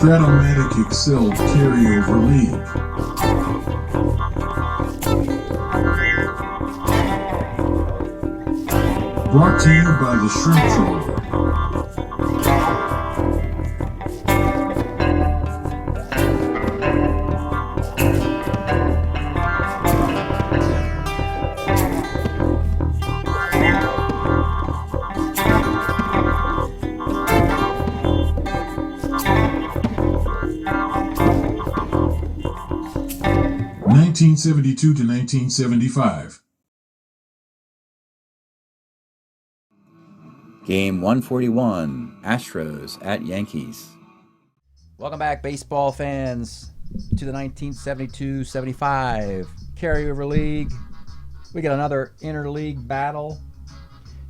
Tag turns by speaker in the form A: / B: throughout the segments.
A: Strat-O-Matic Excel Carryover League. Brought to you by the Shrimp Troller. 1972 to 1975.
B: Game 141, Astros at Yankees. Welcome back, baseball fans, to the 1972-75 Carryover League. We got another interleague battle.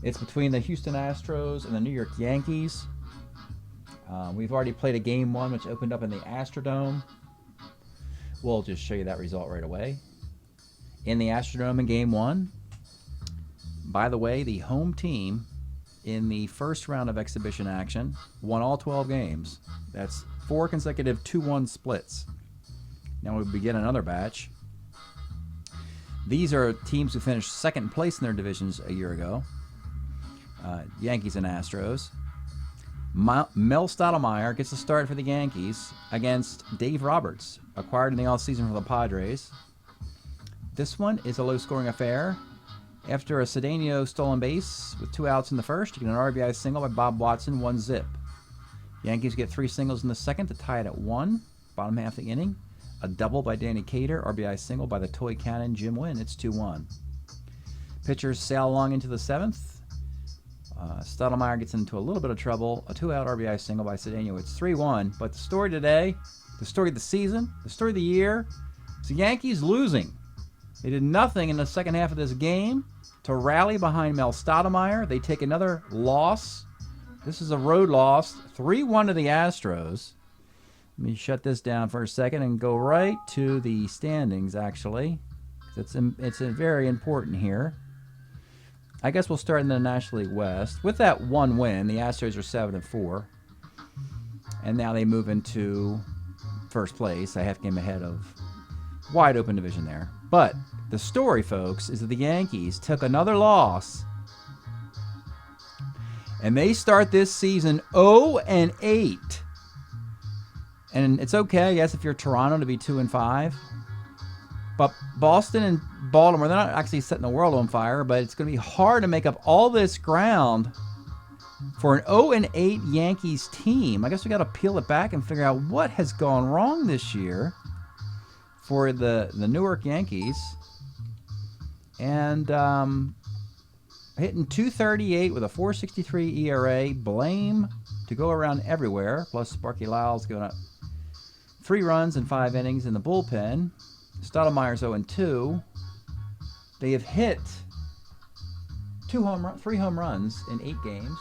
B: It's between the Houston Astros and the New York Yankees. We've already played a game one, which opened up in the Astrodome. We'll just show you that result right away. In the Astrodome in game one, by the way, the home team in the first round of exhibition action won all 12 games. That's 4 consecutive 2-1 splits. Now we begin another batch. These are teams who finished second place in their divisions a year ago. Yankees and Astros. Mel Stottlemyre gets a start for the Yankees against Dave Roberts, acquired in the offseason from the Padres. This one is a low-scoring affair. After a Cedeno stolen base with 2 outs in the first, you get an RBI single by Bob Watson, 1-zip. Yankees get 3 singles in the second to tie it at 1, bottom half of the inning. A double by Danny Cater, RBI single by the toy cannon Jim Wynn. It's 2-1. Pitchers sail along into the 7th. Stottlemyre gets into a little bit of trouble. A 2-out RBI single by Cedeno. It's 3-1. But the story today, the story of the season, the story of the year, is the Yankees losing. They did nothing in the second half of this game to rally behind Mel Stottlemyre. They take another loss. This is a road loss, 3-1 to the Astros. Let me shut this down for a second and go right to the standings, actually. It's very important here. I guess we'll start in the National League West. With that one win, the Astros are 7-4. And now they move into first place, a half game ahead of wide open division there. But the story, folks, is that the Yankees took another loss. And they start this season 0-8. And it's okay, I guess, if you're Toronto to be 2-5. But Boston and Baltimore, they're not actually setting the world on fire, but it's going to be hard to make up all this ground for an 0-8 Yankees team. I guess we got to peel it back and figure out what has gone wrong this year for the Newark Yankees. And hitting .238 with a .463 ERA. Blame to go around everywhere. Plus Sparky Lyle's going up 3 runs in 5 innings in the bullpen. Stottlemyre's 0-2. They have hit 3 home runs in 8 games.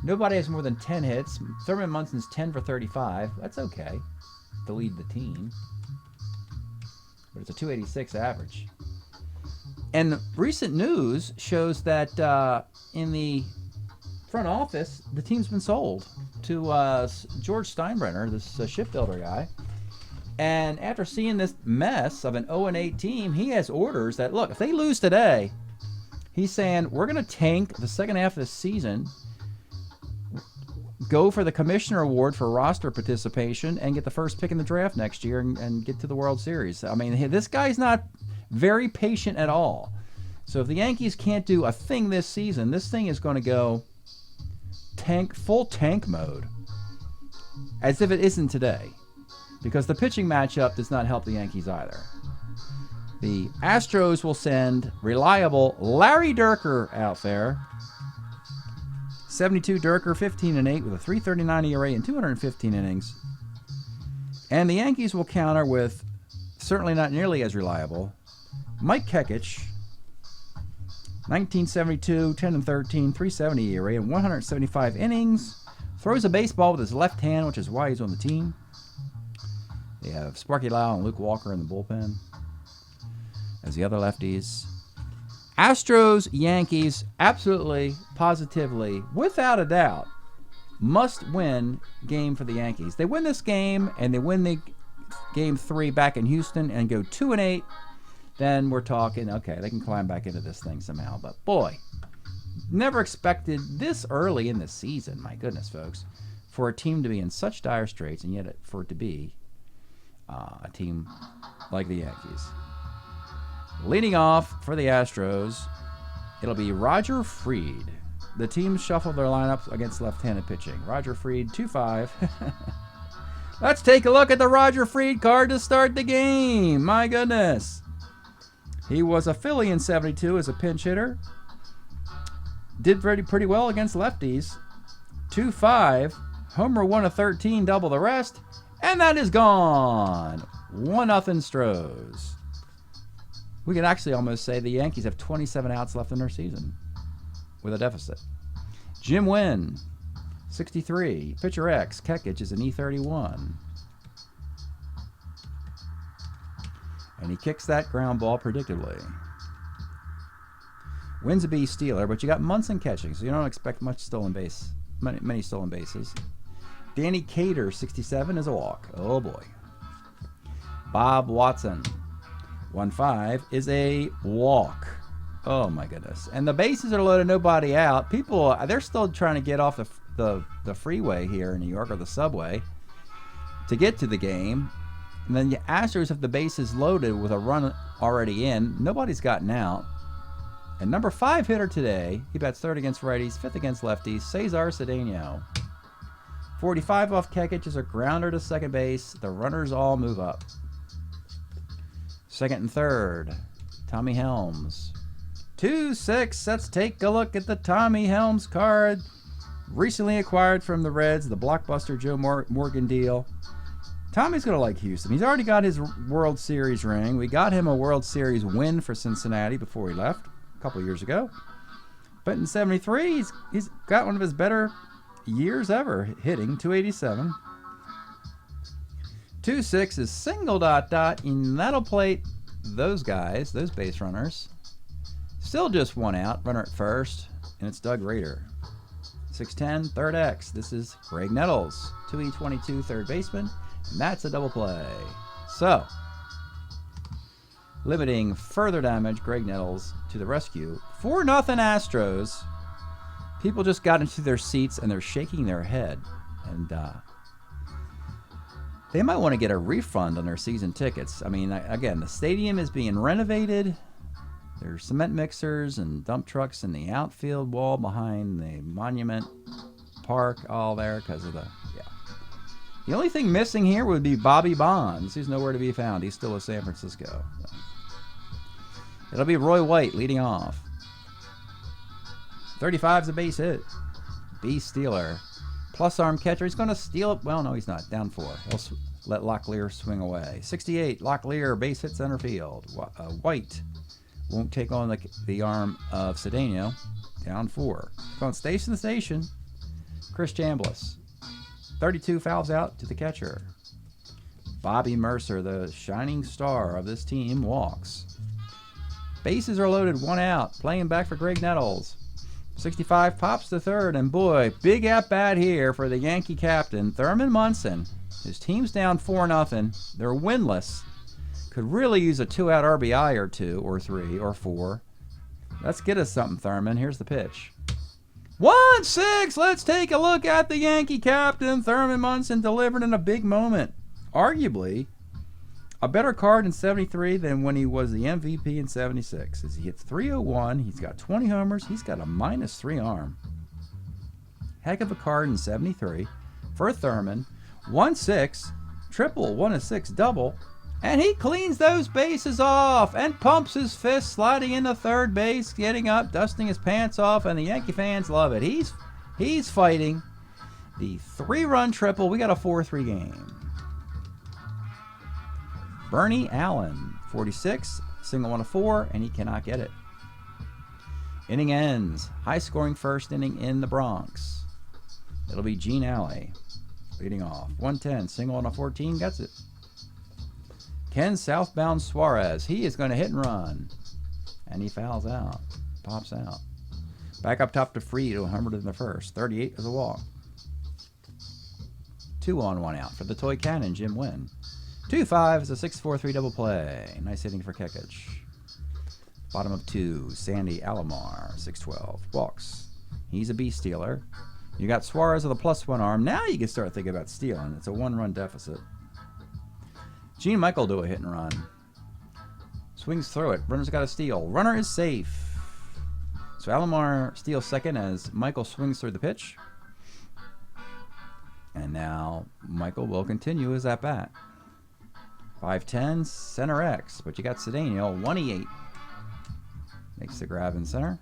B: Nobody has more than 10 hits. Thurman Munson's 10 for 35. That's okay to lead the team. But it's a .286 average. And recent news shows that in the front office, the team's been sold to George Steinbrenner, this shipbuilder guy. And after seeing this mess of an 0-8 team, he has orders that, look, if they lose today, he's saying, we're going to tank the second half of the season, go for the Commissioner Award for roster participation, and get the first pick in the draft next year and get to the World Series. I mean, this guy's not very patient at all. So if the Yankees can't do a thing this season, this thing is going to go full tank mode, as if it isn't today. Because the pitching matchup does not help the Yankees either. The Astros will send reliable Larry Dierker out there. 72 Dierker, 15-8 with a .339 ERA in 215 innings. And the Yankees will counter with, certainly not nearly as reliable, Mike Kekich, 1972, 10-13, 370 ERA in 175 innings. Throws a baseball with his left hand, which is why he's on the team. They have Sparky Lyle and Luke Walker in the bullpen as the other lefties. Astros, Yankees, absolutely, positively, without a doubt, must-win game for the Yankees. They win this game, and they win the game 3 back in Houston and go 2-8, then we're talking, okay, they can climb back into this thing somehow. But boy, never expected this early in the season, my goodness, folks, for a team to be in such dire straits, and yet for it to be a team like the Yankees. Leading off for the Astros, it'll be Roger Freed. The teams shuffled their lineups against left-handed pitching. Roger Freed, 2-5. Let's take a look at the Roger Freed card to start the game. My goodness. He was a Philly in 72 as a pinch hitter. Did pretty well against lefties. 2-5. Homer 1 of 13, double the rest. And that is gone. 1-0 Stros. We can actually almost say the Yankees have 27 outs left in their season with a deficit. Jim Wynn, 63. Pitcher X, Kekich is an E31. And he kicks that ground ball predictably. Wynn's a B stealer, but you got Munson catching, so you don't expect much stolen base, many stolen bases. Danny Cater, 67, is a walk. Oh boy. Bob Watson, 1-5, is a walk. Oh my goodness. And the bases are loaded, nobody out. People, they're still trying to get off the freeway here in New York, or the subway, to get to the game. And then the Astros have the bases loaded with a run already in. Nobody's gotten out. And number 5 hitter today, he bats 3rd against righties, 5th against lefties, Cesar Cedeno. 45 off Kekich is a grounder to second base. The runners all move up. 2nd and 3rd, Tommy Helms. 2-6. Let's take a look at the Tommy Helms card. Recently acquired from the Reds, the blockbuster Joe Morgan deal. Tommy's going to like Houston. He's already got his World Series ring. We got him a World Series win for Cincinnati before he left a couple years ago. But in 73, he's got one of his better years ever, hitting 287. 2-6 is single ... and that'll plate those guys, those base runners. Still just 1 out, runner at first, and it's Doug Rader. 6'10", third X. This is Greg Nettles, 2E22, third baseman, and that's a double play. So, limiting further damage, Greg Nettles to the rescue. 4-0 Astros. People just got into their seats and they're shaking their head. And they might want to get a refund on their season tickets. I mean, again, the stadium is being renovated. There's cement mixers and dump trucks in the outfield wall behind the Monument Park, all there because of the, yeah. The only thing missing here would be Bobby Bonds. He's nowhere to be found. He's still in San Francisco. So. It'll be Roy White leading off. 35's a base hit. B stealer. Plus arm catcher. He's going to steal it. Well, no, he's not. Down 4. He'll let Locklear swing away. 68, Locklear, base hit center field. White won't take on the arm of Cedeno. Down 4. Going station to station. Chris Chambliss. 32 fouls out to the catcher. Bobby Mercer, the shining star of this team, walks. Bases are loaded, 1 out. Playing back for Greg Nettles. 65 pops to third, and boy, big at-bat here for the Yankee captain, Thurman Munson. His team's down 4-0. They're winless. Could really use a 2-out RBI or 2, or 3, or 4. Let's get us something, Thurman. Here's the pitch. 1-6. Let's take a look at the Yankee captain, Thurman Munson, delivered in a big moment. Arguably, a better card in 73 than when he was the MVP in 76. As he hits 301, he's got 20 homers, he's got a -3 arm. Heck of a card in 73 for Thurman. 1-6, triple, 1-6 double, and he cleans those bases off and pumps his fist, sliding into third base, getting up, dusting his pants off, and the Yankee fans love it. He's fighting the 3-run triple. We got a 4-3 game. Bernie Allen, 46, single 1 of 4, and he cannot get it. Inning ends. High-scoring first inning in the Bronx. It'll be Gene Alley leading off. 110, single 1 of 14, gets it. Ken Southbound Suarez, he is going to hit and run. And he fouls out. Pops out. Back up top to Freed, who homered in the first. 38 is a walk. 2 on, 1 out for the Toy Cannon, Jim Wynn. 2-5 is a 6-4-3 double play. Nice hitting for Kekich. Bottom of 2, Sandy Alomar, 6-12. Walks. He's a beast stealer. You got Suarez with a +1 arm. Now you can start thinking about stealing. It's a 1-run deficit. Gene Michael do a hit and run. Swings through it. Runner's got a steal. Runner is safe. So Alomar steals second as Michael swings through the pitch. And now Michael will continue his at-bat. 5-10, center X. But you got Cedeno, 1-8. Makes the grab in center.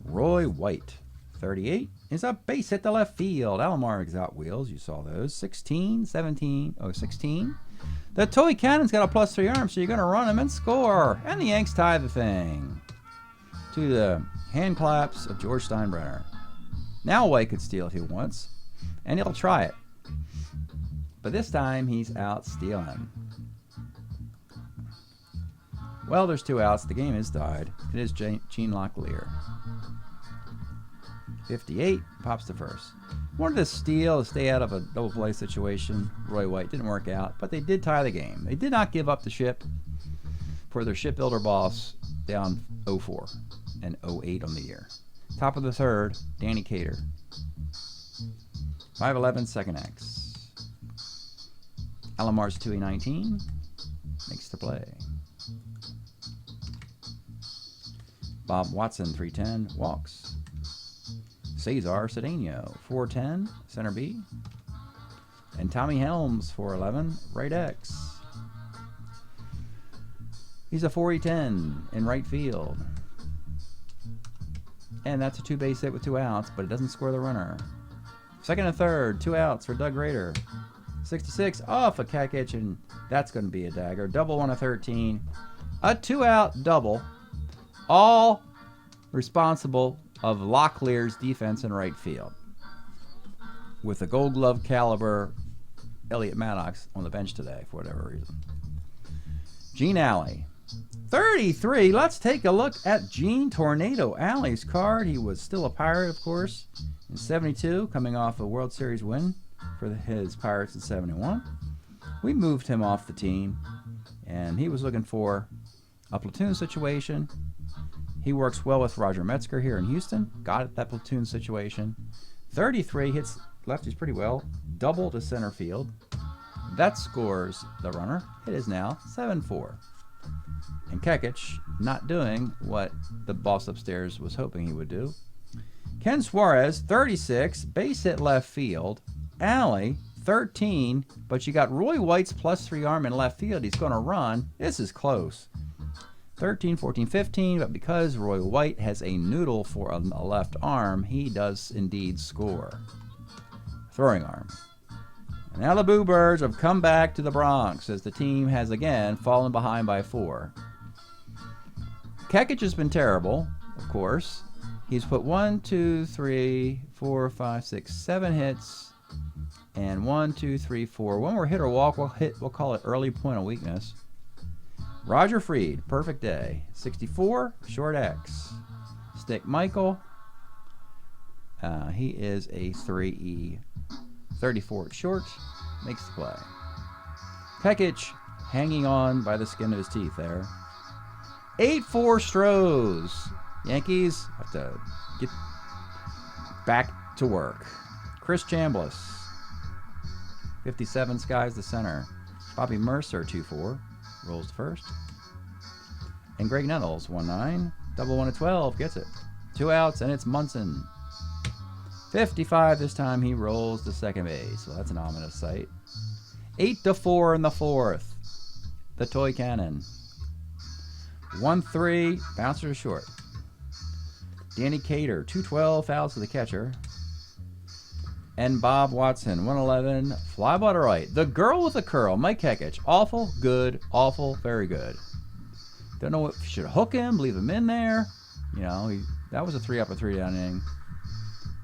B: Roy White, 38, is a base hit to left field. Alomar exotic wheels, you saw those. 16, 17, 16. The Toy Cannon's got a +3 arm, so you're going to run him and score. And the Yanks tie the thing. To the hand claps of George Steinbrenner. Now White could steal if he wants, and he'll try it. But this time, he's out stealing. Well, there's 2 outs. The game is tied. It is Gene Locklear. 58, pops to first. Wanted to steal to stay out of a double play situation. Roy White didn't work out, but they did tie the game. They did not give up the ship for their shipbuilder boss down 0-4 and 0-8 on the year. Top of the third, Danny Cater. 5-11, second X. Alomar's 2-19. Makes the play. Bob Watson, 3-10. Walks. Cesar Cedeno, 4-10. Center B. And Tommy Helms, 4-11. Right X. He's a 4-10 in right field. And that's a 2-base hit with 2 outs, but it doesn't score the runner. Second and third, 2 outs for Doug Rader. 66 off a Kekich, and that's going to be a dagger. Double 1 of 13. A 2-out double. All responsible of Locklear's defense in right field. With a Gold Glove caliber Elliot Maddox on the bench today for whatever reason. Gene Alley. 33. Let's take a look at Gene Tornado Alley's card. He was still a Pirate, of course, in 72, coming off a World Series win for his Pirates in 71. We moved him off the team, and he was looking for a platoon situation. He works well with Roger Metzger here in Houston. Got it, that platoon situation. 33, hits lefties pretty well. Double to center field. That scores the runner. It is now 7-4. And Kekich not doing what the boss upstairs was hoping he would do. Ken Suarez, 36, base hit left field. Alley, 13, but you got Roy White's +3 arm in left field. He's going to run. This is close. 13, 14, 15, but because Roy White has a noodle for a left arm, he does indeed score. Throwing arm. And now the Boo Birds have come back to the Bronx as the team has again fallen behind by 4. Kekich has been terrible, of course. He's put 1, 2, 3, 4, 5, 6, 7 hits, and 1, 2, 3, 4. One more hit or walk, we'll call it early point of weakness. Roger Freed, perfect day. 64, short X. Stick Michael. He is a 3E. 34 at short. Makes the play. Kekich hanging on by the skin of his teeth there. 8-4 Stros. Yankees have to get back to work. Chris Chambliss. 57 skies the center. Bobby Mercer, 2-4. Rolls to first. And Greg Nettles, 1-9. Double 1 of 12. Gets it. 2 outs, and it's Munson. 55 this time. He rolls to second base. So that's an ominous sight. 8-4 in the fourth. The Toy Cannon. 1-3. Bouncer to short. Danny Cater, 2-12. Fouls to the catcher. And Bob Watson, 111, fly ball to right. The girl with the curl, Mike Kekich. Awful, good, awful, very good. Don't know if you should hook him, leave him in there. You know, that was a 3 up or 3 down inning.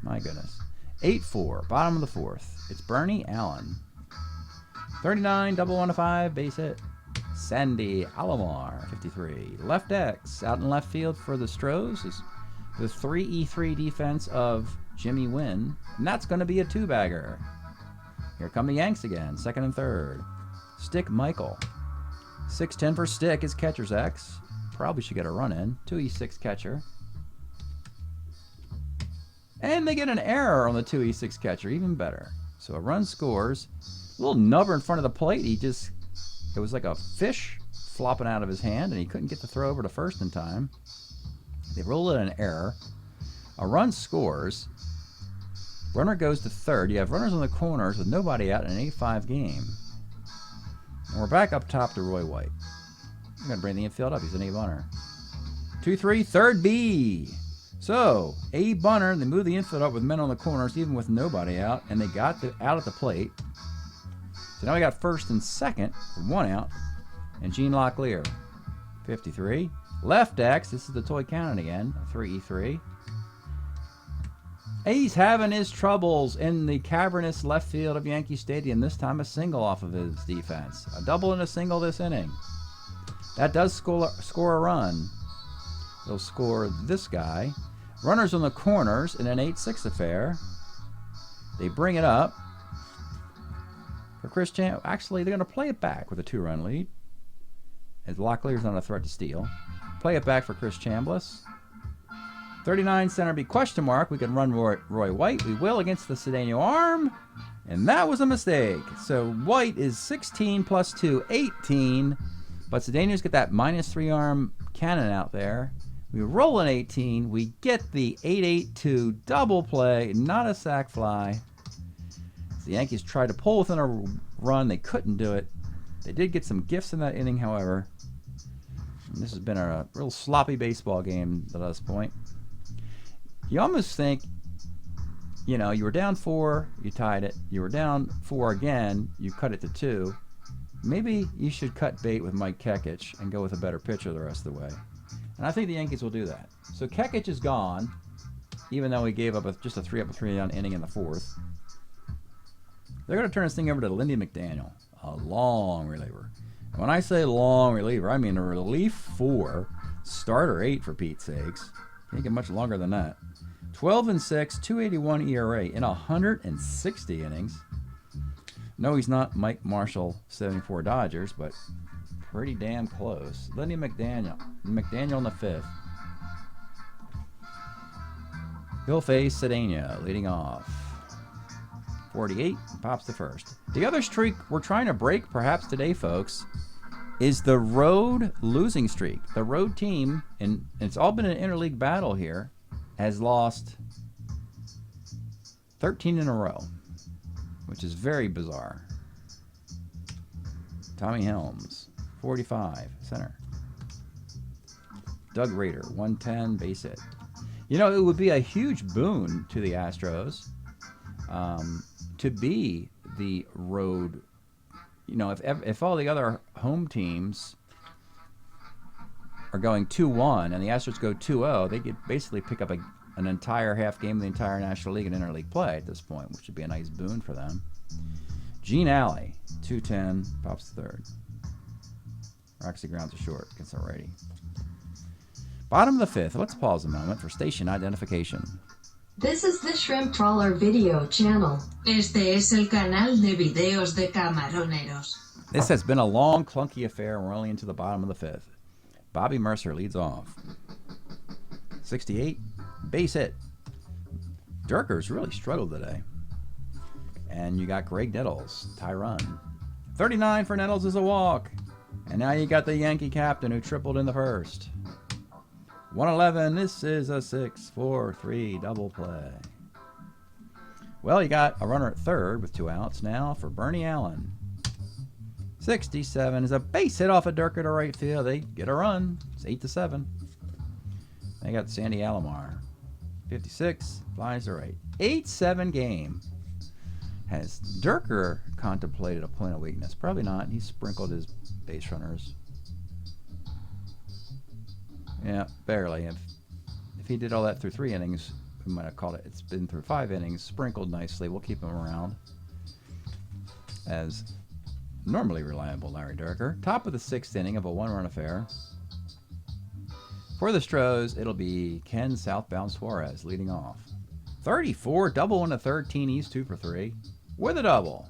B: My goodness. 8-4, bottom of the fourth. It's Bernie Allen. 39, double 1 of 5, base hit. Sandy Alomar, 53. Left X, out in left field for the Stros is the 3E3 defense of Jimmy Wynn, and that's going to be a 2-bagger. Here come the Yanks again, second and third. Stick Michael. 6-10 for Stick is catcher's X. Probably should get a run in. 2E6 catcher. And they get an error on the 2E6 catcher, even better. So a run scores. A little nubber in front of the plate. It was like a fish flopping out of his hand, and he couldn't get the throw over to first in time. They roll it an error. A run scores. Runner goes to third. You have runners on the corners with nobody out in an 8-5 game. And we're back up top to Roy White. I'm going to bring the infield up. He's an A-bunter. 2-3, third B. So, A-bunter. They move the infield up with men on the corners, even with nobody out, and they got out at the plate. So now we got first and second for 1 out. And Gene Locklear, 53. Left X. This is the toy cannon again. 3E3. He's having his troubles in the cavernous left field of Yankee Stadium. This time a single off of his defense. A double and a single this inning. That does score a run. They'll score this guy. Runners on the corners in an 8-6 affair. They bring it up for Chris Chambliss. Actually, they're going to play it back with a 2-run lead, as Locklear's not a threat to steal. Play it back for Chris Chambliss. 39 center B question mark. We can run Roy White. We will against the Cedeno arm. And that was a mistake. So White is 16 plus 2, 18. But Cedeno's got that -3 arm cannon out there. We roll an 18. We get the 8-8-2 double play. Not a sac fly. The Yankees tried to pull within a run. They couldn't do it. They did get some gifts in that inning, however. And this has been a real sloppy baseball game to this point. You almost think, you were down 4, you tied it. You were down 4 again, you cut it to 2. Maybe you should cut bait with Mike Kekich and go with a better pitcher the rest of the way. And I think the Yankees will do that. So Kekich is gone, even though he gave up just a 3-up-and-3-down inning in the 4th. They're going to turn this thing over to Lindy McDaniel, a long reliever. And when I say long reliever, I mean a relief 4, starter 8 for Pete's sakes. Can't get much longer than that. 12-6, 281 ERA in 160 innings. No, he's not Mike Marshall, 74 Dodgers, but pretty damn close. Lindy McDaniel in the 5th. He'll face Cedeno leading off. 48, pops the first. The other streak we're trying to break, perhaps today, folks, is the road losing streak. The road team, and it's all been an interleague battle here, has lost 13 in a row, which is very bizarre. Tommy Helms, 45, center. Doug Rader, 110, base hit. It would be a huge boon to the Astros to be the road. If all the other home teams are going 2-1 and the Astros go 2-0, they could basically pick up an entire half game of the entire National League and interleague play at this point, which would be a nice boon for them. Gene Alley, 210, pops the third. Roxy grounds are short, gets a righty. Bottom of the 5th, let's pause a moment for station identification.
C: This is the Shrimp Trawler video channel.
D: Este es el canal de videos de camaroneros.
B: This has been a long, clunky affair. We're only into the bottom of the 5th. Bobby Mercer leads off. 68, base hit. Durker's really struggled today. And you got Greg Nettles, tie run. 39 for Nettles is a walk. And now you got the Yankee captain who tripled in the first. 111, this is a 6-4-3 double play. Well, you got a runner at third with 2 outs now for Bernie Allen. 67 is a base hit off of Durker to right field. They get a run. It's 8-7. They got Sandy Alomar. 56, flies to right. 8-7 game. Has Durker contemplated a point of weakness? Probably not. He sprinkled his base runners. Yeah, barely. If he did all that through 3 innings, we might have called it. It's been through 5 innings, sprinkled nicely. We'll keep him around as normally reliable Larry Durker. Top of the 6th inning of a 1-run affair. For the Stros, it'll be Ken Southbound Suarez leading off. 34, double into 13. He's 2 for 3 with a double.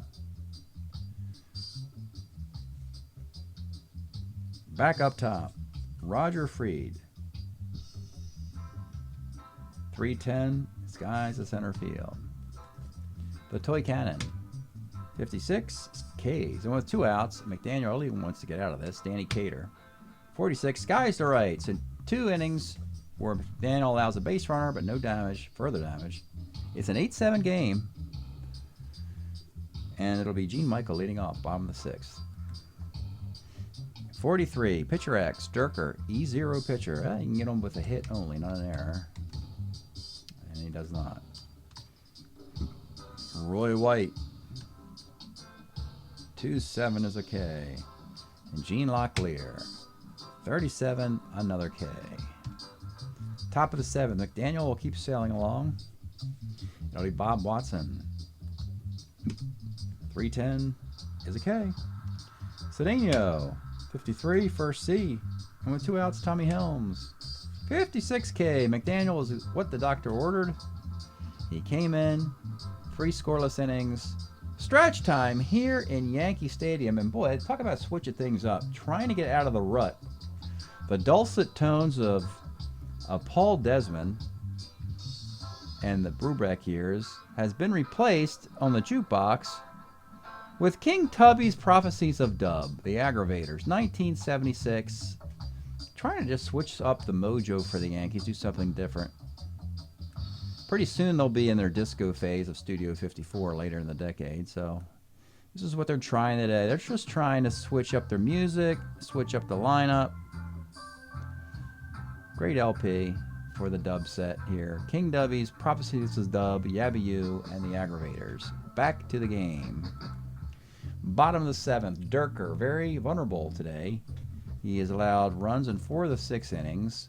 B: Back up top, Roger Freed. 310, skies the center field. The toy cannon. 56, K's. And with 2 outs, McDaniel only wants to get out of this. Danny Cater. 46, skies to right. So 2 innings where McDaniel allows a base runner, but no damage, further damage. It's an 8-7 game. And it'll be Gene Michael leading off, bottom of the 6th. 43, pitcher X, Durker, E0 pitcher. You can get him with a hit only, not an error. And he does not. Roy White. 2-7 is a K. And Gene Locklear. 37, another K. Top of the 7th, McDaniel will keep sailing along. It'll be Bob Watson. 310 is a K. Cedeno. 53, first C. And with 2 outs, Tommy Helms. 56K. McDaniel is what the doctor ordered. He came in. 3 scoreless innings. Stretch time here in Yankee Stadium. And boy, talk about switching things up. Trying to get out of the rut. The dulcet tones of Paul Desmond and the Brubeck years has been replaced on the jukebox with King Tubby's Prophecies of Dub, The Aggravators, 1976. Trying to just switch up the mojo for the Yankees, do something different. Pretty soon they'll be in their disco phase of Studio 54 later in the decade, so this is what they're trying today. They're just trying to switch up their music, switch up the lineup. Great LP for the dub set here. King Tubby's Prophecies of Dub, Yabby You, and The Aggravators. Back to the game. Bottom of the 7th, Durker, very vulnerable today. He has allowed runs in 4 of the 6 innings.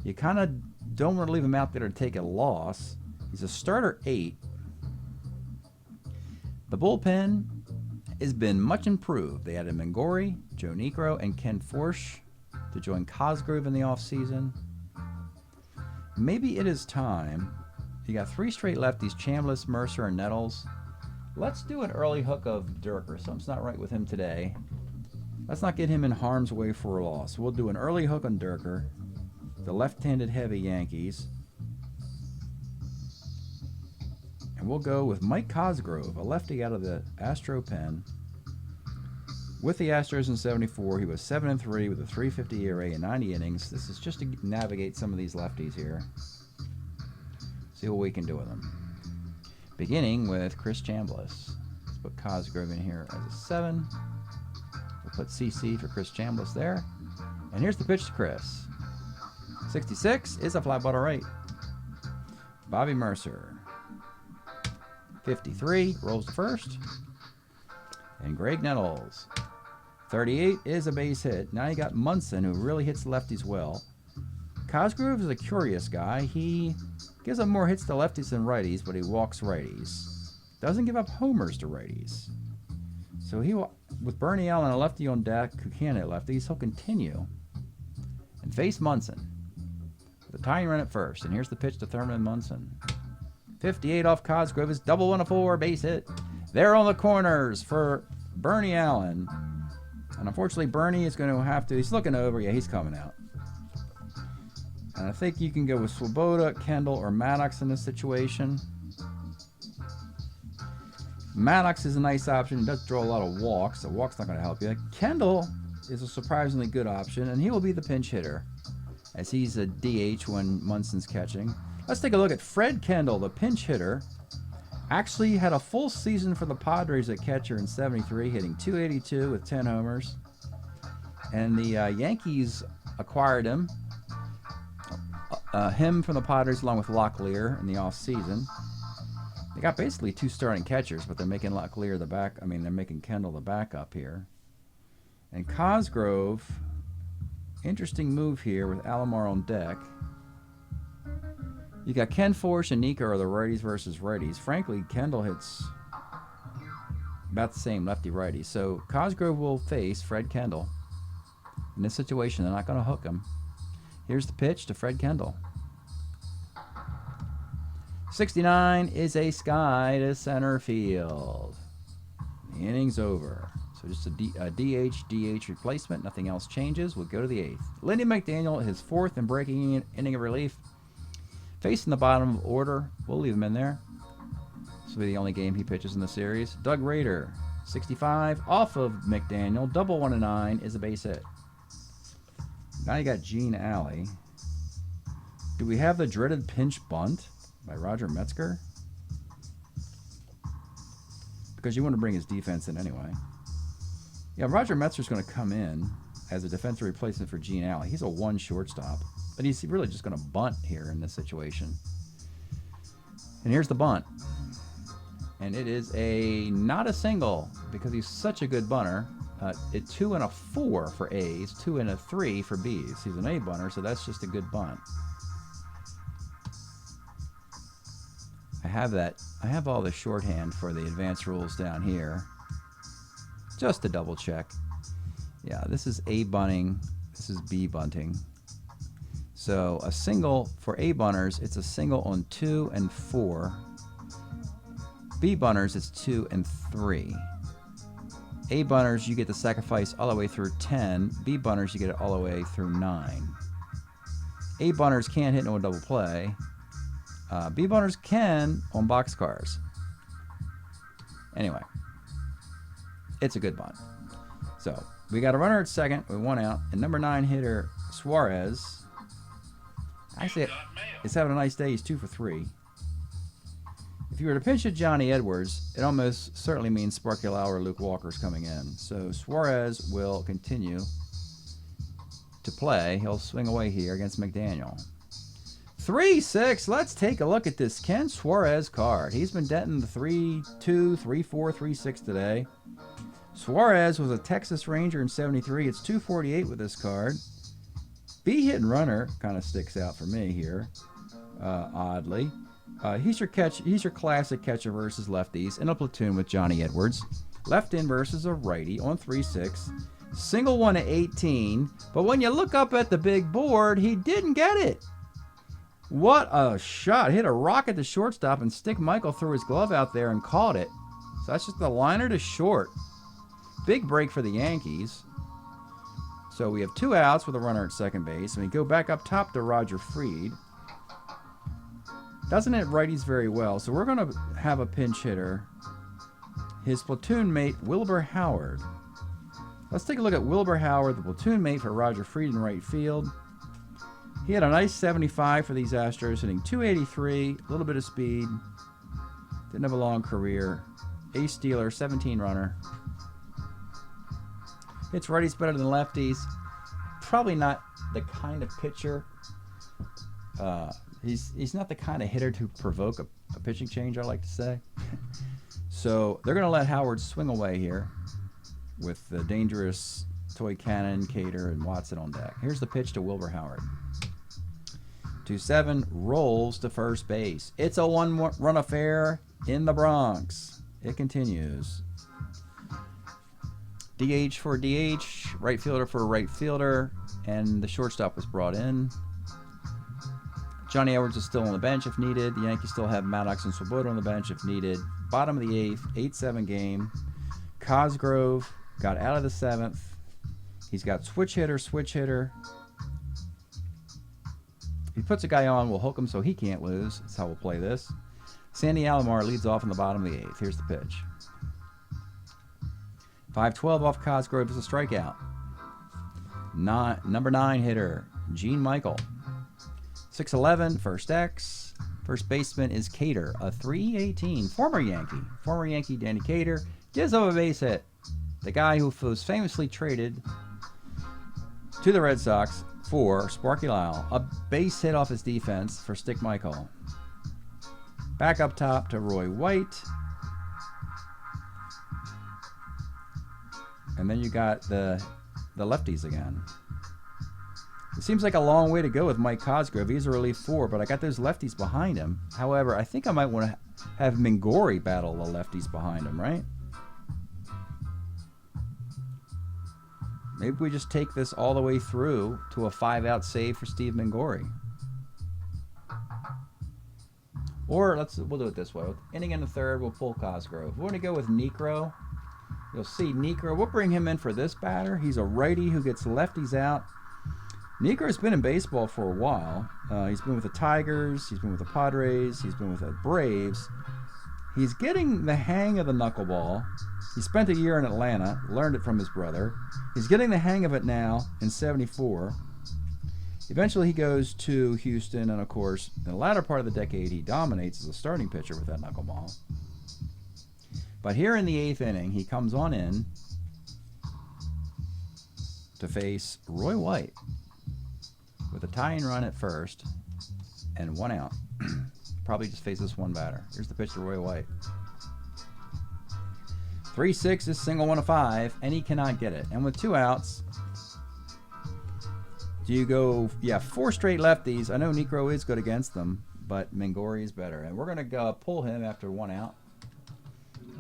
B: You kind of don't want to leave him out there to take a loss. He's a starter 8. The bullpen has been much improved. They added Mangori, Joe Niekro, and Ken Forsch to join Cosgrove in the offseason. Maybe it is time. You got 3 straight lefties, Chambliss, Mercer, and Nettles. Let's do an early hook of Durker. Something's not right with him today. Let's not get him in harm's way for a loss. We'll do an early hook on Durker. The left-handed heavy Yankees. And we'll go with Mike Cosgrove, a lefty out of the Astro pen. With the Astros in 74, he was 7-3 with a 3.50 ERA in 90 innings. This is just to navigate some of these lefties here. See what we can do with them. Beginning with Chris Chambliss. Let's put Cosgrove in here as a 7. We'll put CC for Chris Chambliss there. And here's the pitch to Chris. 66 is a fly ball to right. Bobby Mercer. 53 rolls to first. And Greg Nettles. 38 is a base hit. Now you got Munson, who really hits lefties well. Cosgrove is a curious guy. He gives up more hits to lefties than righties, but he walks righties. Doesn't give up homers to righties. So he, with Bernie Allen, a lefty on deck who can hit lefties, he'll continue and face Munson. The tying run at first, and here's the pitch to Thurman Munson. 58 off Cosgrove is double 1-4 base hit. There on the corners for Bernie Allen. And unfortunately, Bernie is going to have to, he's looking over. Yeah, he's coming out. And I think you can go with Swoboda, Kendall, or Maddox in this situation. Maddox is a nice option. He does draw a lot of walks. The walk's not going to help you. Kendall is a surprisingly good option, and he will be the pinch hitter, as he's a DH when Munson's catching. Let's take a look at Fred Kendall, the pinch hitter. Actually had a full season for the Padres at catcher in 73, hitting .282 with 10 homers. And the Yankees acquired him from the Padres along with Locklear in the offseason. They got basically 2 starting catchers, but they're making Locklear the back. I mean, they're making Kendall the backup here. And Cosgrove, interesting move here with Alomar on deck. You got Ken Forsch and Niekro are the righties versus righties. Frankly, Kendall hits about the same lefty-righty. So Cosgrove will face Fred Kendall. In this situation, they're not going to hook him. Here's the pitch to Fred Kendall. 69 is a sky to center field. The inning's over. So just a DH replacement. Nothing else changes. We'll go to the 8th. Lindy McDaniel, his 4th and breaking inning of relief. Facing the bottom of order. We'll leave him in there. This will be the only game he pitches in the series. Doug Rader, 65, off of McDaniel. Double 1-9 is a base hit. Now you got Gene Alley. Do we have the dreaded pinch bunt by Roger Metzger? Because you want to bring his defense in anyway. Yeah, Roger Metzger's going to come in as a defensive replacement for Gene Alley. He's a 1 shortstop, but he's really just going to bunt here in this situation. And here's the bunt. And it is not a single because he's such a good bunter. 2 and a 4 for A's, 2 and a 3 for B's. He's an A bunter, so that's just a good bunt. I have all the shorthand for the advanced rules down here. Just to double check. Yeah, this is A bunting. This is B bunting. So a single for A bunters, it's a single on 2 and 4. B bunters, it's 2 and 3. A bunters, you get the sacrifice all the way through 10. B bunters, you get it all the way through 9. A bunters can't hit no double play. B bunters can on boxcars. Anyway, it's a good bunt. So we got a runner at second with 1 out, and number 9 hitter Suarez. Actually, he's having a nice day. He's 2 for 3. If you were to pinch hit Johnny Edwards, it almost certainly means Sparky Lauer or Luke Walker's coming in. So Suarez will continue to play. He'll swing away here against McDaniel. 3-6. Let's take a look at this Ken Suarez card. He's been denting the 3-2, 3-4, 3-6 today. Suarez was a Texas Ranger in 73. It's 248 with this card. B hit and runner kind of sticks out for me here, oddly. He's your classic catcher versus lefties in a platoon with Johnny Edwards. Left in versus a righty on 3-6. Single 1 to 18. But when you look up at the big board, he didn't get it. What a shot. Hit a rocket to shortstop and Stick Michael threw his glove out there and caught it. So that's just the liner to short. Big break for the Yankees. So we have 2 outs with a runner at second base. And we go back up top to Roger Freed. Doesn't hit righties very well. So we're going to have a pinch hitter. His platoon mate, Wilbur Howard. Let's take a look at Wilbur Howard, the platoon mate for Roger Freed in right field. He had a nice 75 for these Astros, hitting 283, a little bit of speed. Didn't have a long career. Ace stealer, 17 runner. Hits righties better than lefties. Probably not the kind of pitcher. He's not the kind of hitter to provoke a pitching change, I like to say. So they're going to let Howard swing away here with the dangerous toy cannon, Cater, and Watson on deck. Here's the pitch to Wilbur Howard. 2-7, rolls to first base. It's a 1-run affair in the Bronx. It continues. DH for DH, right fielder for right fielder, and the shortstop was brought in. Johnny Edwards is still on the bench if needed. The Yankees still have Maddox and Swoboda on the bench if needed. Bottom of the 8th, 8-7 game. Cosgrove got out of the 7th. He's got switch hitter. If he puts a guy on, we'll hook him so he can't lose. That's how we'll play this. Sandy Alomar leads off in the bottom of the 8th. Here's the pitch. 5-12 off Cosgrove is a strikeout. Number 9 hitter, Gene Michael. 6-11, first X. First baseman is Cater, a 3-18. Former Yankee Danny Cater gives up a base hit. The guy who was famously traded to the Red Sox for Sparky Lyle. A base hit off his defense for Stick Michael. Back up top to Roy White. And then you got the lefties again. It seems like a long way to go with Mike Cosgrove. He's a relief 4, but I got those lefties behind him. However, I think I might want to have Mingori battle the lefties behind him, right? Maybe we just take this all the way through to a 5-out save for Steve Mingori. Or we'll do it this way. With inning in the third, we'll pull Cosgrove. We're going to go with Necro. You'll see Necro. We'll bring him in for this batter. He's a righty who gets lefties out. Necro's been in baseball for a while. He's been with the Tigers. He's been with the Padres. He's been with the Braves. He's getting the hang of the knuckleball. He spent a year in Atlanta, learned it from his brother. He's getting the hang of it now in 74. Eventually he goes to Houston, and of course, in the latter part of the decade, he dominates as a starting pitcher with that knuckleball. But here in the 8th inning, he comes on in to face Roy White with a tying run at first and 1 out. Probably just faces one batter. Here's the pitch to Roy White. 3-6 is single 1-5, and he cannot get it. And with 2 outs, do you go, 4 straight lefties. I know Necro is good against them, but Mingori is better. And we're going to go pull him after 1 out.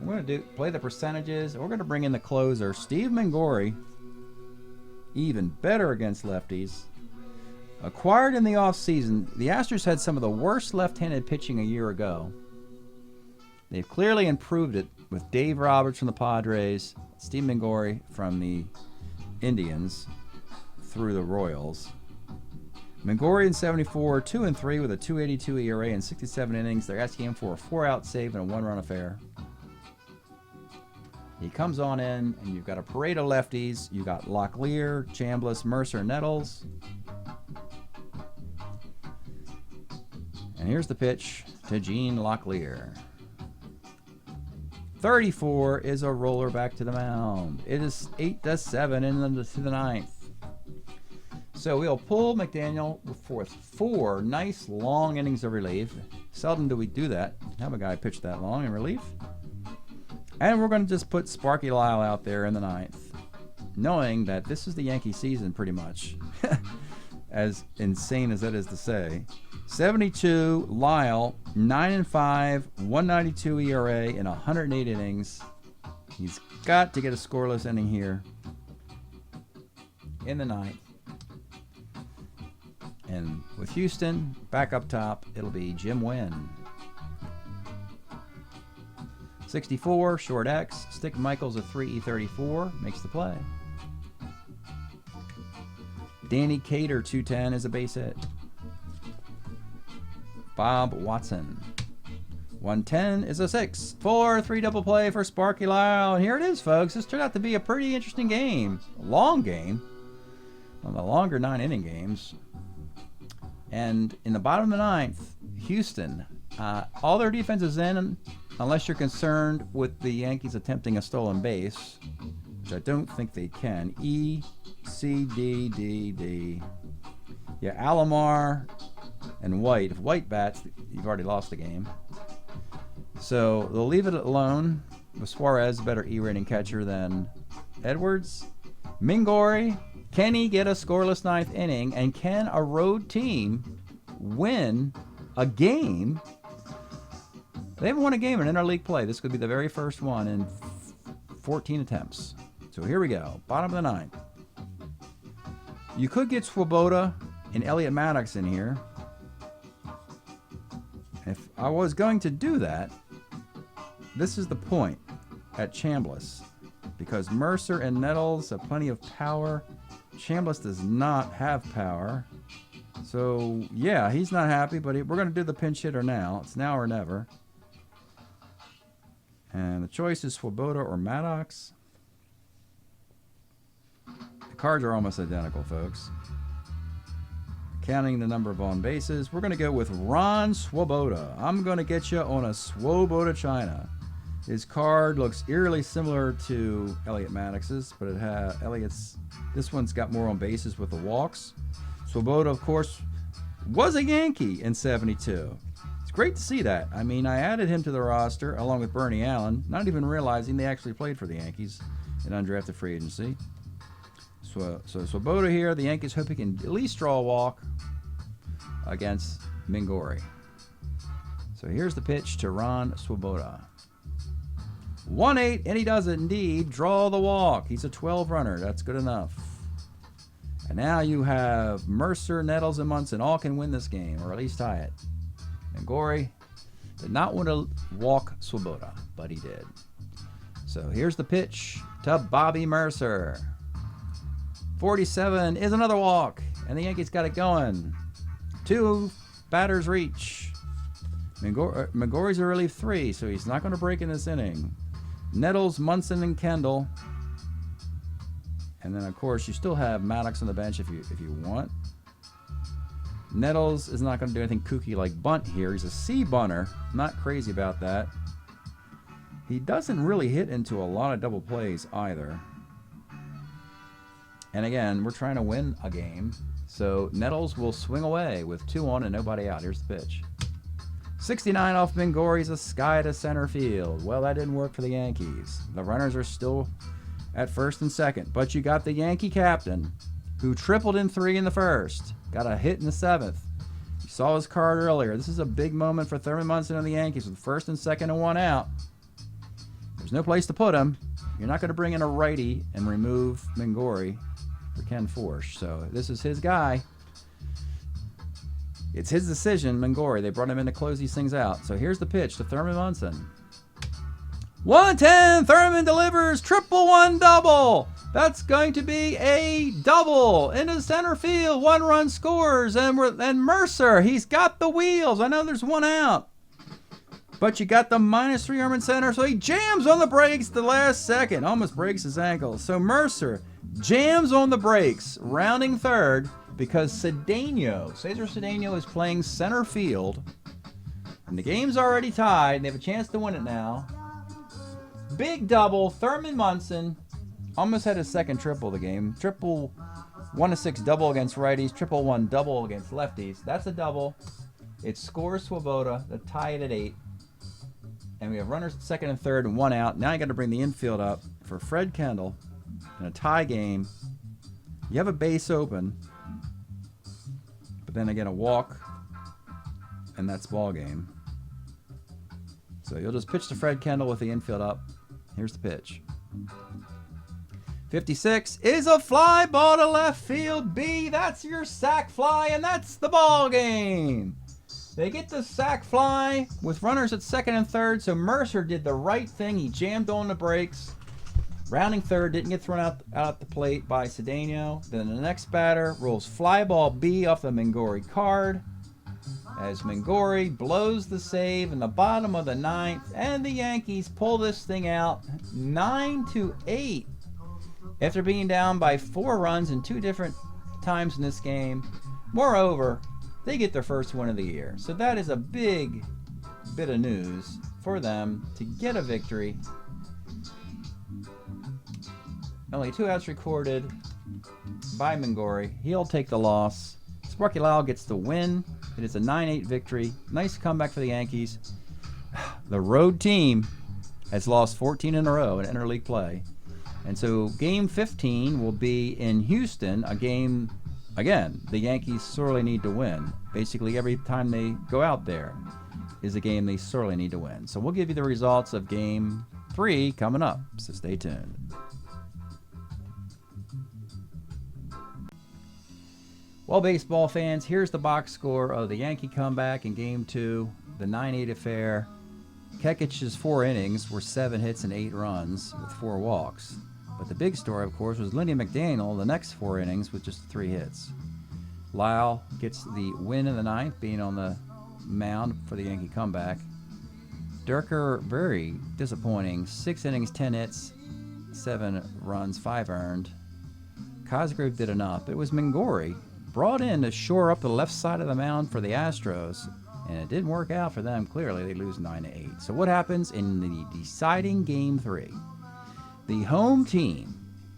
B: We're going to play the percentages. We're going to bring in the closer, Steve Mingori. Even better against lefties. Acquired in the offseason, the Astros had some of the worst left-handed pitching a year ago. They've clearly improved it with Dave Roberts from the Padres, Steve Mingori from the Indians through the Royals. Mingori in 74, 2-3 with a 2.82 ERA in 67 innings. They're asking him for a 4-out save and a 1-run affair. He comes on in, and you've got a parade of lefties. You've got Locklear, Chambliss, Mercer, Nettles. And here's the pitch to Gene Locklear. 34 is a roller back to the mound. It is 8-7 into the 9th. So we'll pull McDaniel for 4 nice long innings of relief. Seldom do we do that. Have a guy pitch that long in relief. And we're going to just put Sparky Lyle out there in the 9th, knowing that this is the Yankee season pretty much. As insane as that is to say. 72, Lyle, 9-5, 192 ERA in 108 innings. He's got to get a scoreless inning here in the 9th. And with Houston back up top, it'll be Jim Wynn. 64, short X. Stick Michaels a 3E34, makes the play. Danny Cater, 210, is a base hit. Bob Watson, 110 is a 6. 4-3 double play for Sparky Lyle. And here it is, folks. This turned out to be a pretty interesting game. A long game. One of the longer 9-inning games. And in the bottom of the 9th, Houston, all their defense is in, unless you're concerned with the Yankees attempting a stolen base, which I don't think they can. E, C, D, D, D. Yeah, Alomar and White. If White bats, you've already lost the game. So they'll leave it alone with Suarez, a better E-rating catcher than Edwards. Mingori, can he get a scoreless 9th inning? And can a road team win a game? They haven't won a game in interleague play. This could be the very first one in 14 attempts. So here we go. Bottom of the 9th. You could get Swoboda and Elliot Maddox in here. If I was going to do that, this is the point at Chambliss. Because Mercer and Nettles have plenty of power. Chambliss does not have power. So, yeah, he's not happy, but we're going to do the pinch hitter now. It's now or never. And the choice is Swoboda or Maddox. The cards are almost identical, folks. Counting the number of on bases, we're going to go with Ron Swoboda. I'm going to get you on a Swoboda China. His card looks eerily similar to Elliot Maddox's, but this one's got more on bases with the walks. Swoboda, of course, was a Yankee in 72. It's great to see that. I mean, I added him to the roster along with Bernie Allen, not even realizing they actually played for the Yankees in undrafted free agency. So Swoboda here, the Yankees hope he can at least draw a walk against Mingori. So here's the pitch to Ron Swoboda. 1-8, and he does it indeed. Draw the walk. He's a 12 runner. That's good enough. And now you have Mercer, Nettles, and Munson all can win this game, or at least tie it. Mingori Did not want to walk Swoboda, but he did. So here's the pitch to Bobby Mercer. 47 is another walk, and the Yankees got it going. 2 batters reach. McGorry's a relief 3, so he's not going to break in this inning. Nettles, Munson, and Kendall. And then, of course, you still have Maddox on the bench if you want. Nettles is not going to do anything kooky like bunt here. He's a C bunter. Not crazy about that. He doesn't really hit into a lot of double plays either. And again, we're trying to win a game. So Nettles will swing away with 2 on and nobody out. Here's the pitch. 69 off Mingori's a sky to center field. Well, that didn't work for the Yankees. The runners are still at first and second. But you got the Yankee captain who tripled in 3 in the first. Got a hit in the 7th. You saw his card earlier. This is a big moment for Thurman Munson and the Yankees with first and second and 1 out. There's no place to put him. You're not going to bring in a righty and remove Mingori for Ken Forsch. So this is his guy. It's his decision, Mingori. They brought him in to close these things out. So here's the pitch to Thurman Munson. 110. Thurman delivers. 1-1 double. That's going to be a double into center field. 1 run scores. And Mercer, he's got the wheels. I know there's 1 out. But you got the -3 arm in center, so he jams on the brakes the last second. Almost breaks his ankle. So Mercer jams on the brakes, rounding third, because Cesar Cedeno is playing center field. And the game's already tied, and they have a chance to win it now. Big double, Thurman Munson. Almost had his second triple of the game. Triple 1-6 double against righties, 1-1 double against lefties. That's a double. It scores Swoboda, the tie it at 8. And we have runners at second and third and 1 out. Now you got to bring the infield up for Fred Kendall in a tie game. You have a base open, but then again a walk, and that's ball game. So you'll just pitch to Fred Kendall with the infield up. Here's the pitch. 56 is a fly ball to left field B. That's your sac fly, and that's the ball game. They get the sac fly with runners at second and third, so Mercer did the right thing. He jammed on the brakes. Rounding third, didn't get thrown out the plate by Cedeno. Then the next batter rolls fly ball B off the Mingori card as Mingori blows the save in the bottom of the 9th, and the Yankees pull this thing out 9-8 after being down by 4 runs in 2 different times in this game. Moreover, they get their first win of the year. So that is a big bit of news for them to get a victory. Only 2 outs recorded by Mingori. He'll take the loss. Sparky Lyle gets the win. It is a 9-8 victory. Nice comeback for the Yankees. The road team has lost 14 in a row in interleague play. And so game 15 will be in Houston, a game, again, the Yankees sorely need to win. Basically, every time they go out there is a game they sorely need to win. So we'll give you the results of game 3 coming up, so stay tuned. Well, baseball fans, here's the box score of the Yankee comeback in game 2, the 9-8 affair. Kekic's 4 innings were 7 hits and 8 runs with 4 walks. But the big story, of course, was Lindy McDaniel, the next 4 innings with just 3 hits. Lyle gets the win in the 9th, being on the mound for the Yankee comeback. Durker, very disappointing. 6 innings, 10 hits, 7 runs, 5 earned. Cosgrove did enough. It was Mingori brought in to shore up the left side of the mound for the Astros, and it didn't work out for them. Clearly, they lose 9-8. So what happens in the deciding game 3? The home team,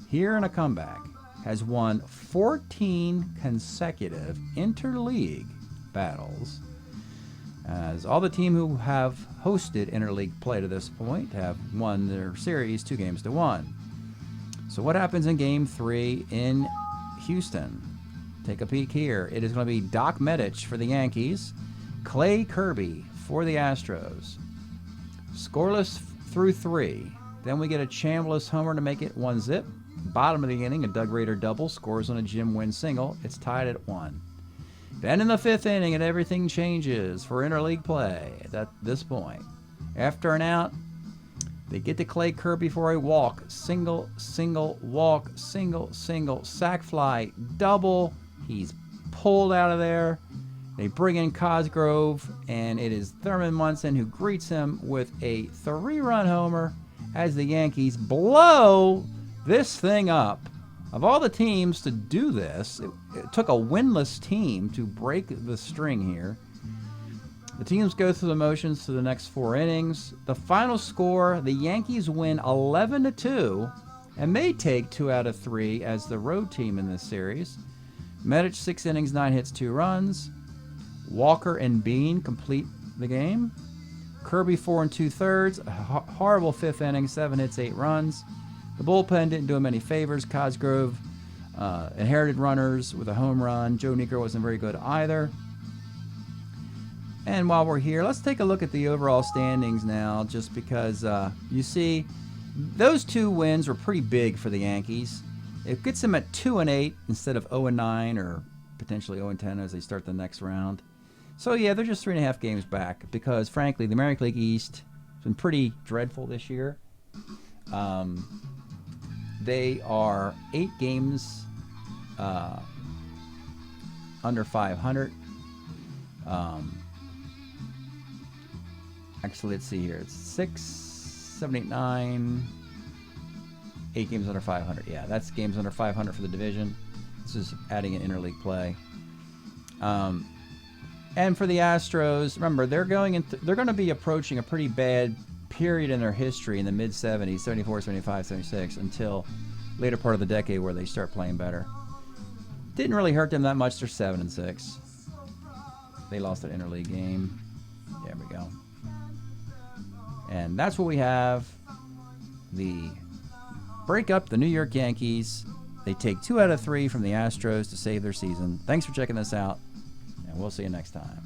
B: here in a comeback, has won 14 consecutive interleague battles, as all the team who have hosted interleague play to this point have won their series 2-1. So what happens in game 3 in Houston? Take a peek here. It is going to be Doc Medich for the Yankees, Clay Kirby for the Astros. Scoreless through 3. Then we get a Chambliss homer to make it 1-0. Bottom of the inning, a Doug Rader double scores on a Jim Wynn single. It's tied at 1. Then in the 5th inning, and everything changes for interleague play at this point. After an out, they get to Clay Kirby for a walk. Single, single, walk, single, single, sac fly, double. He's pulled out of there. They bring in Cosgrove, and it is Thurman Munson who greets him with a 3-run homer as the Yankees blow this thing up. Of all the teams to do this, it took a winless team to break the string here. The teams go through the motions to the next 4 innings. The final score, the Yankees win 11-2, and they take 2 out of 3 as the road team in this series. Medic 6 innings, 9 hits, 2 runs. Walker and Bean complete the game. Kirby 4 2/3, a horrible 5th inning, 7 hits, 8 runs. The bullpen didn't do him any favors. Cosgrove inherited runners with a home run. Joe Niekro wasn't very good either. And while we're here, let's take a look at the overall standings now, just because you see those 2 wins were pretty big for the Yankees. It gets them at 2-8 instead of 0-9 or potentially 0-10 as they start the next round. So yeah, they're just 3.5 games back because, frankly, the American League East has been pretty dreadful this year. They are 8 games under 500. Actually, let's see here. It's 6, 7, 8, 9. 8 games under 500. Yeah, that's games under 500 for the division. This is adding in interleague play. And for the Astros, remember, they're going to be approaching a pretty bad period in their history in the mid-70s, 74, 75, 76, until later part of the decade where they start playing better. Didn't really hurt them that much. They're 7-6. They lost an interleague game. There we go. And that's what we have. The break up the New York Yankees. They take 2 out of 3 from the Astros to save their season. Thanks for checking this out, and we'll see you next time.